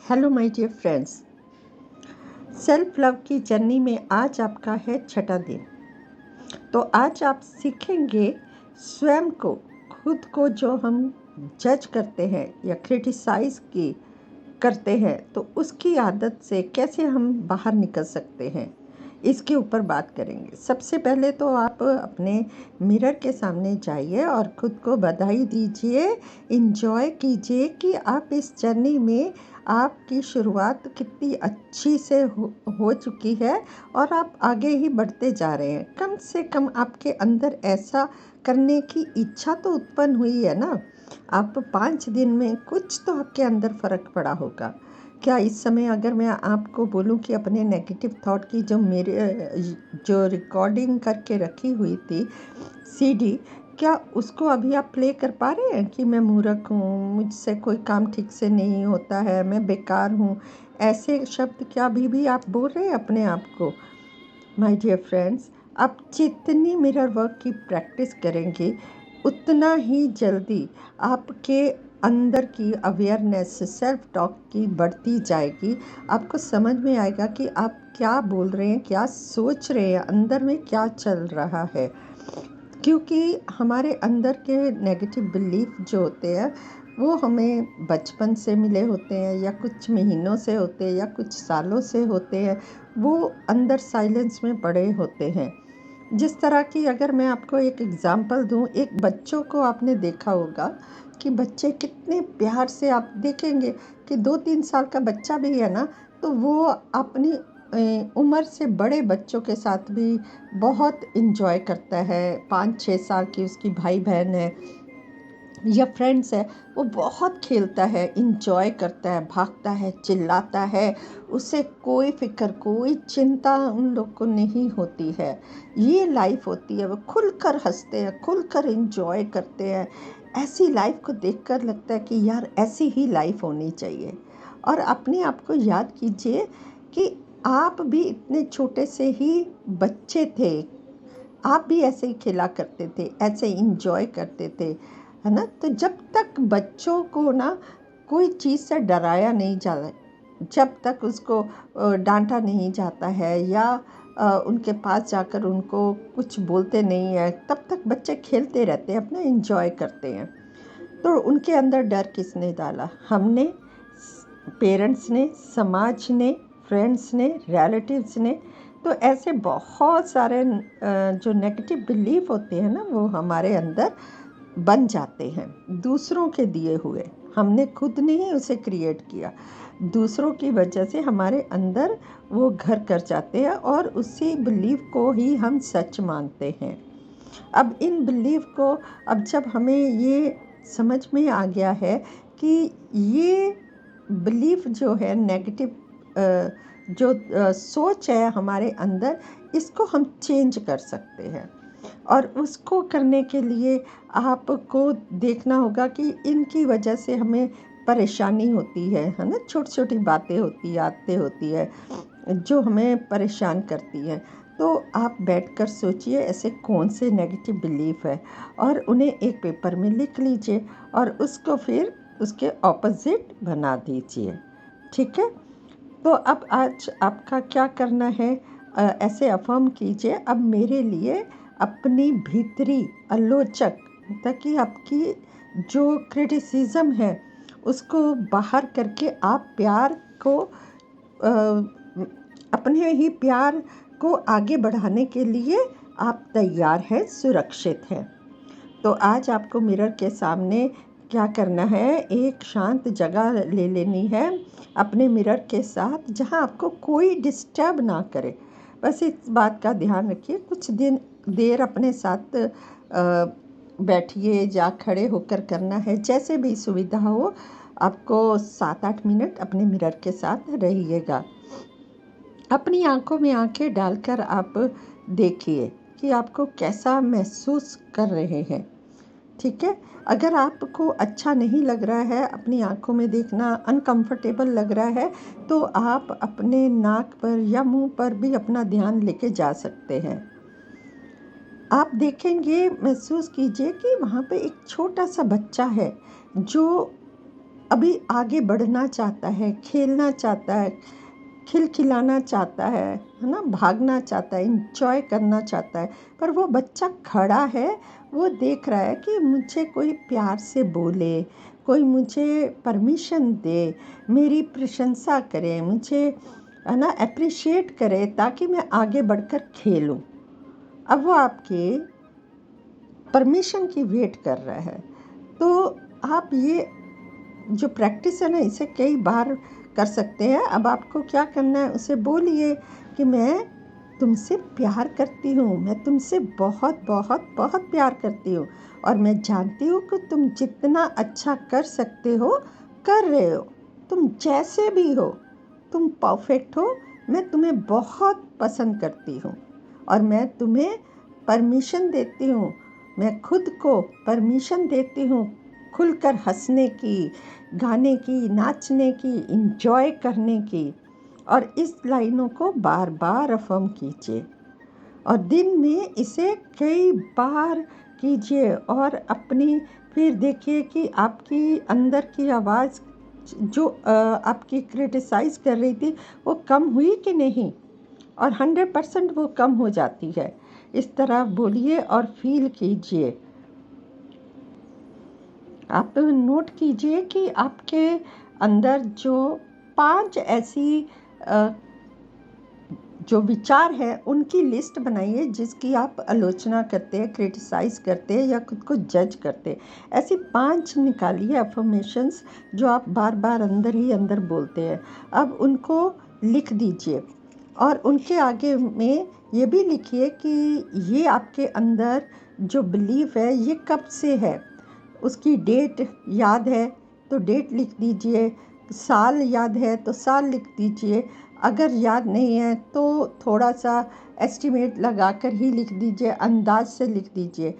Hello my dear friends, self love की journey में आज आपका है छठा दिन। तो आज आप सीखेंगे स्वयं को, खुद को जो हम जज करते हैं या क्रिटिसाइज़ की करते हैं, तो उसकी आदत से कैसे हम बाहर निकल सकते हैं, इसके ऊपर बात करेंगे। सबसे पहले तो आप अपने मिरर के सामने जाइए और ख़ुद को बधाई दीजिए, इंजॉय कीजिए कि आप इस जर्नी में आपकी शुरुआत कितनी अच्छी से हो चुकी है और आप आगे ही बढ़ते जा रहे हैं। कम से कम आपके अंदर ऐसा करने की इच्छा तो उत्पन्न हुई है ना। आप 5 दिन में कुछ तो आपके अंदर फ़र्क पड़ा होगा। क्या इस समय अगर मैं आपको बोलूं कि अपने नेगेटिव थॉट की जो रिकॉर्डिंग करके रखी हुई थी सीडी, क्या उसको अभी आप प्ले कर पा रहे हैं कि मैं मूर्ख हूँ, मुझसे कोई काम ठीक से नहीं होता है, मैं बेकार हूँ, ऐसे शब्द क्या अभी भी आप बोल रहे हैं अपने आप को? माय डियर फ्रेंड्स, आप जितनी मिरर वर्क की प्रैक्टिस करेंगे उतना ही जल्दी आपके अंदर की अवेयरनेस सेल्फ टॉक की बढ़ती जाएगी। आपको समझ में आएगा कि आप क्या बोल रहे हैं, क्या सोच रहे हैं, अंदर में क्या चल रहा है। क्योंकि हमारे अंदर के नेगेटिव बिलीफ जो होते हैं वो हमें बचपन से मिले होते हैं या कुछ महीनों से होते हैं या कुछ सालों से होते हैं। वो अंदर साइलेंस में पड़े होते हैं। जिस तरह की अगर मैं आपको एक एग्ज़ाम्पल दूं, एक बच्चों को आपने देखा होगा कि बच्चे कितने प्यार से, आप देखेंगे कि 2-3 साल का बच्चा भी है ना, तो वो अपनी उम्र से बड़े बच्चों के साथ भी बहुत इन्जॉय करता है। 5-6 साल की उसकी भाई बहन है या फ्रेंड्स है, वो बहुत खेलता है, इन्जॉय करता है, भागता है, चिल्लाता है। उसे कोई फ़िक्र, कोई चिंता उन लोग को नहीं होती है। ये लाइफ होती है, वो खुलकर हंसते हैं, खुलकर इन्जॉय करते हैं। ऐसी लाइफ को देखकर लगता है कि यार ऐसी ही लाइफ होनी चाहिए। और अपने आप को याद कीजिए कि आप भी इतने छोटे से ही बच्चे थे, आप भी ऐसे ही खेला करते थे, ऐसे इंजॉय करते थे, है ना। तो जब तक बच्चों को ना कोई चीज़ से डराया नहीं जाता, जब तक उसको डांटा नहीं जाता है या उनके पास जाकर उनको कुछ बोलते नहीं है, तब तक बच्चे खेलते रहते हैं, अपना इंजॉय करते हैं। तो उनके अंदर डर किसने डाला? हमने, पेरेंट्स ने, समाज ने, फ्रेंड्स ने, रिलेटिव्स ने। तो ऐसे बहुत सारे जो नेगेटिव बिलीफ होते हैं ना, वो हमारे अंदर बन जाते हैं, दूसरों के दिए हुए। हमने खुद नहीं उसे क्रिएट किया, दूसरों की वजह से हमारे अंदर वो घर कर जाते हैं और उसी बिलीफ को ही हम सच मानते हैं। अब इन बिलीफ को, अब जब हमें ये समझ में आ गया है कि ये बिलीफ जो है नेगेटिव, जो सोच है हमारे अंदर, इसको हम चेंज कर सकते हैं। और उसको करने के लिए आपको देखना होगा कि इनकी वजह से हमें परेशानी होती है ना। छोटी छोटी बातें होती हैं, आदतें होती है जो हमें परेशान करती हैं। तो आप बैठकर सोचिए ऐसे कौन से नेगेटिव बिलीफ है और उन्हें एक पेपर में लिख लीजिए और उसको फिर उसके ऑपोजिट बना दीजिए। ठीक है। तो अब आज आपका क्या करना है, ऐसे अफर्म कीजिए, अब मेरे लिए अपनी भीतरी आलोचक, ताकि आपकी जो क्रिटिसिज्म है उसको बाहर करके आप प्यार को, अपने ही प्यार को आगे बढ़ाने के लिए आप तैयार हैं, सुरक्षित हैं। तो आज आपको मिरर के सामने क्या करना है, एक शांत जगह ले लेनी है अपने मिरर के साथ, जहां आपको कोई डिस्टर्ब ना करे। बस इस बात का ध्यान रखिए, कुछ देर अपने साथ बैठिए या खड़े होकर करना है, जैसे भी सुविधा हो। आपको 7-8 मिनट अपने मिरर के साथ रहिएगा। अपनी आंखों में आंखें डालकर आप देखिए कि आपको कैसा महसूस कर रहे हैं। ठीक है। अगर आपको अच्छा नहीं लग रहा है, अपनी आंखों में देखना अनकंफर्टेबल लग रहा है, तो आप अपने नाक पर या मुंह पर भी अपना ध्यान लेके जा सकते हैं। आप देखेंगे, महसूस कीजिए कि वहाँ पे एक छोटा सा बच्चा है जो अभी आगे बढ़ना चाहता है, खेलना चाहता है, खिलखिलाना चाहता है ना, भागना चाहता है, इंजॉय करना चाहता है, पर वो बच्चा खड़ा है, वो देख रहा है कि मुझे कोई प्यार से बोले, कोई मुझे परमिशन दे, मेरी प्रशंसा करे, मुझे है ना अप्रिशिएट करे, ताकि मैं आगे बढ़कर खेलूं। अब वो आपके परमिशन की वेट कर रहा है। तो आप ये जो प्रैक्टिस है ना, इसे कई बार कर सकते हैं। अब आपको क्या करना है, उसे बोलिए कि मैं तुमसे प्यार करती हूँ, मैं तुमसे बहुत बहुत बहुत प्यार करती हूँ, और मैं जानती हूँ कि तुम जितना अच्छा कर सकते हो कर रहे हो, तुम जैसे भी हो तुम परफेक्ट हो, मैं तुम्हें बहुत पसंद करती हूँ, और मैं तुम्हें परमिशन देती हूँ, मैं खुद को परमिशन देती हूँ खुलकर हंसने की, गाने की, नाचने की, इंजॉय करने की। और इस लाइनों को बार बार अफर्म कीजिए, और दिन में इसे कई बार कीजिए, और अपनी फिर देखिए कि आपकी अंदर की आवाज़ जो आपकी क्रिटिसाइज़ कर रही थी वो कम हुई कि नहीं, और 100% वो कम हो जाती है। इस तरह बोलिए और फील कीजिए। आप नोट कीजिए कि आपके अंदर जो 5 ऐसी जो विचार है उनकी लिस्ट बनाइए, जिसकी आप आलोचना करते हैं, क्रिटिसाइज़ करते हैं, या खुद को जज करते हैं। ऐसी 5 निकालिए अफर्मेशंस जो आप बार बार अंदर ही अंदर बोलते हैं। अब उनको लिख दीजिए, और उनके आगे में ये भी लिखिए कि ये आपके अंदर जो बिलीफ है ये कब से है। उसकी डेट याद है तो डेट लिख दीजिए, साल याद है तो साल लिख दीजिए, अगर याद नहीं है तो थोड़ा सा एस्टिमेट लगाकर ही लिख दीजिए, अंदाज से लिख दीजिए।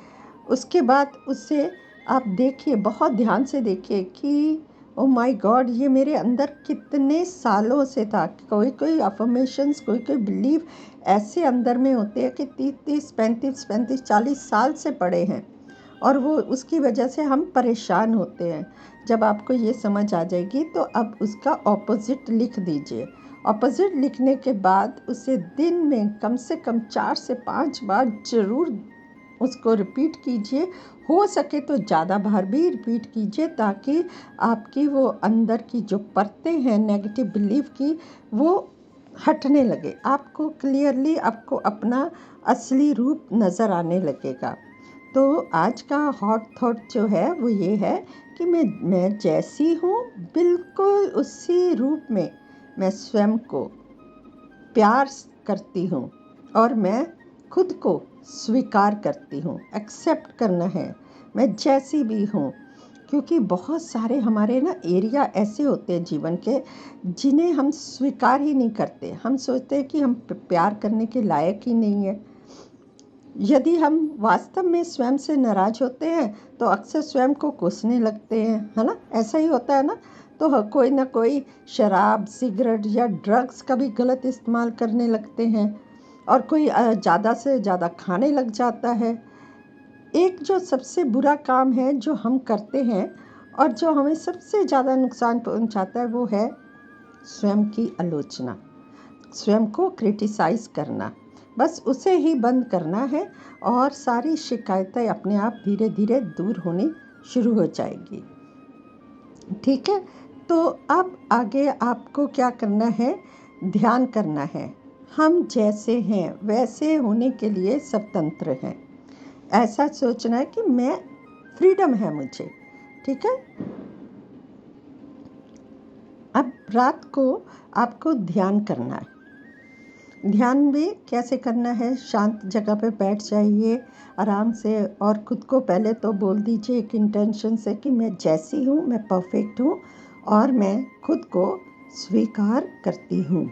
उसके बाद उससे आप देखिए, बहुत ध्यान से देखिए कि ओ माय गॉड, ये मेरे अंदर कितने सालों से था। कोई कोई अफर्मेशंस, कोई कोई बिलीफ ऐसे अंदर में होते हैं कि 30 35 35 40 साल से पड़े हैं, और वो उसकी वजह से हम परेशान होते हैं। जब आपको ये समझ आ जाएगी तो अब उसका ऑपोजिट लिख दीजिए। ऑपोजिट लिखने के बाद उसे दिन में कम से कम 4 से 5 बार ज़रूर उसको रिपीट कीजिए। हो सके तो ज़्यादा बार भी रिपीट कीजिए, ताकि आपकी वो अंदर की जो परतें हैं नेगेटिव बिलीफ की, वो हटने लगे। आपको क्लियरली आपको अपना असली रूप नज़र आने लगेगा। तो आज का हॉट थॉट जो है वो ये है कि मैं जैसी हूँ बिल्कुल उसी रूप में मैं स्वयं को प्यार करती हूँ, और मैं खुद को स्वीकार करती हूँ। एक्सेप्ट करना है मैं जैसी भी हूँ, क्योंकि बहुत सारे हमारे ना एरिया ऐसे होते हैं जीवन के जिन्हें हम स्वीकार ही नहीं करते। हम सोचते हैं कि हम प्यार करने के लायक ही नहीं है। यदि हम वास्तव में स्वयं से नाराज़ होते हैं तो अक्सर स्वयं को कोसने लगते हैं, है ना, ऐसा ही होता है ना। तो कोई ना कोई शराब, सिगरेट या ड्रग्स का भी गलत इस्तेमाल करने लगते हैं, और कोई ज़्यादा से ज़्यादा खाने लग जाता है। एक जो सबसे बुरा काम है जो हम करते हैं और जो हमें सबसे ज़्यादा नुकसान पहुंचाता है, वो है स्वयं की आलोचना, स्वयं को क्रिटिसाइज़ करना। बस उसे ही बंद करना है, और सारी शिकायतें अपने आप धीरे धीरे दूर होनी शुरू हो जाएगी। ठीक है, तो अब आगे आपको क्या करना है, ध्यान करना है। हम जैसे हैं वैसे होने के लिए स्वतंत्र हैं। ऐसा सोचना है कि मैं फ्रीडम है मुझे। ठीक है। अब रात को आपको ध्यान करना है। ध्यान भी कैसे करना है, शांत जगह पे बैठ जाइए आराम से, और खुद को पहले तो बोल दीजिए एक इंटेंशन से कि मैं जैसी हूँ, मैं परफेक्ट हूँ, और मैं खुद को स्वीकार करती हूँ।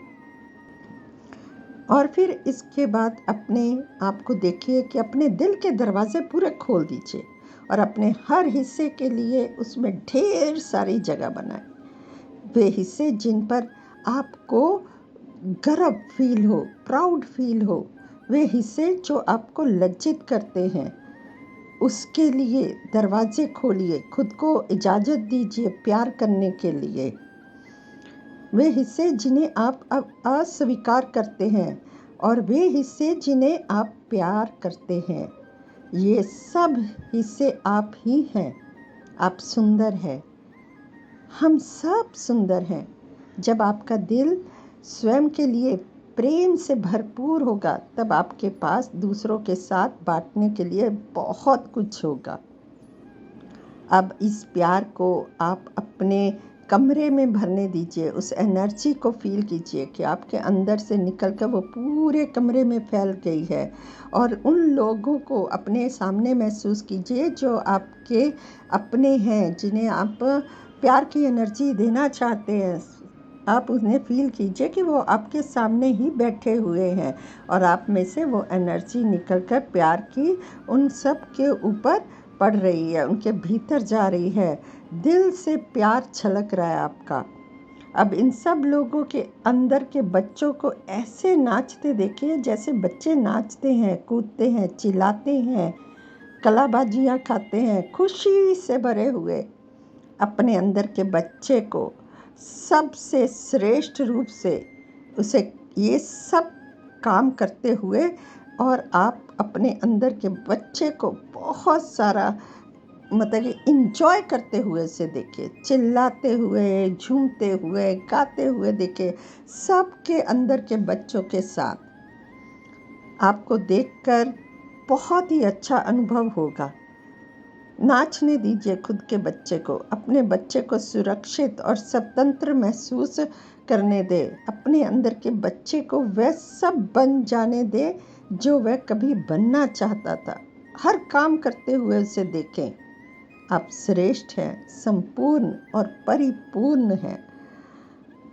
और फिर इसके बाद अपने आप को देखिए कि अपने दिल के दरवाजे पूरे खोल दीजिए, और अपने हर हिस्से के लिए उसमें ढेर सारी जगह बनाएं। वे हिस्से जिन पर आपको गर्व फील हो, प्राउड फील हो, वे हिस्से जो आपको लज्जित करते हैं, उसके लिए दरवाजे खोलिए, खुद को इजाज़त दीजिए प्यार करने के लिए। वे हिस्से जिन्हें आप अब अस्वीकार करते हैं और वे हिस्से जिन्हें आप प्यार करते हैं, ये सब हिस्से आप ही हैं। आप सुंदर हैं, हम सब सुंदर हैं। जब आपका दिल स्वयं के लिए प्रेम से भरपूर होगा, तब आपके पास दूसरों के साथ बांटने के लिए बहुत कुछ होगा। अब इस प्यार को आप अपने कमरे में भरने दीजिए। उस एनर्जी को फील कीजिए कि आपके अंदर से निकल कर वो पूरे कमरे में फैल गई है। और उन लोगों को अपने सामने महसूस कीजिए जो आपके अपने हैं, जिन्हें आप प्यार की एनर्जी देना चाहते हैं। आप उन्हें फील कीजिए कि वो आपके सामने ही बैठे हुए हैं और आप में से वो एनर्जी निकलकर प्यार की उन सब के ऊपर पड़ रही है, उनके भीतर जा रही है। दिल से प्यार छलक रहा है आपका। अब इन सब लोगों के अंदर के बच्चों को ऐसे नाचते देखिए जैसे बच्चे नाचते हैं, कूदते हैं, चिल्लाते हैं, कलाबाजियाँ खाते हैं, खुशी से भरे हुए। अपने अंदर के बच्चे को सबसे श्रेष्ठ रूप से उसे ये सब काम करते हुए, और आप अपने अंदर के बच्चे को बहुत सारा मतलब कि इंजॉय करते हुए से देखिए, चिल्लाते हुए, झूमते हुए, गाते हुए देखिए, सबके अंदर के बच्चों के साथ। आपको देखकर बहुत ही अच्छा अनुभव होगा। नाचने दीजिए खुद के बच्चे को, अपने बच्चे को सुरक्षित और स्वतंत्र महसूस करने दे। अपने अंदर के बच्चे को वह सब बन जाने दे जो वह कभी बनना चाहता था। हर काम करते हुए उसे देखें। आप श्रेष्ठ हैं, संपूर्ण और परिपूर्ण हैं।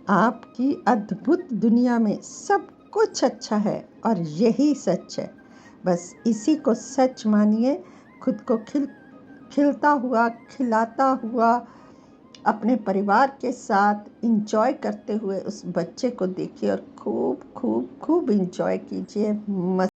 आपकी अद्भुत दुनिया में सब कुछ अच्छा है और यही सच है। बस इसी को सच मानिए। खुद को खिलता हुआ, खिलाता हुआ, अपने परिवार के साथ इंजॉय करते हुए उस बच्चे को देखिए और खूब खूब खूब इंजॉय कीजिए।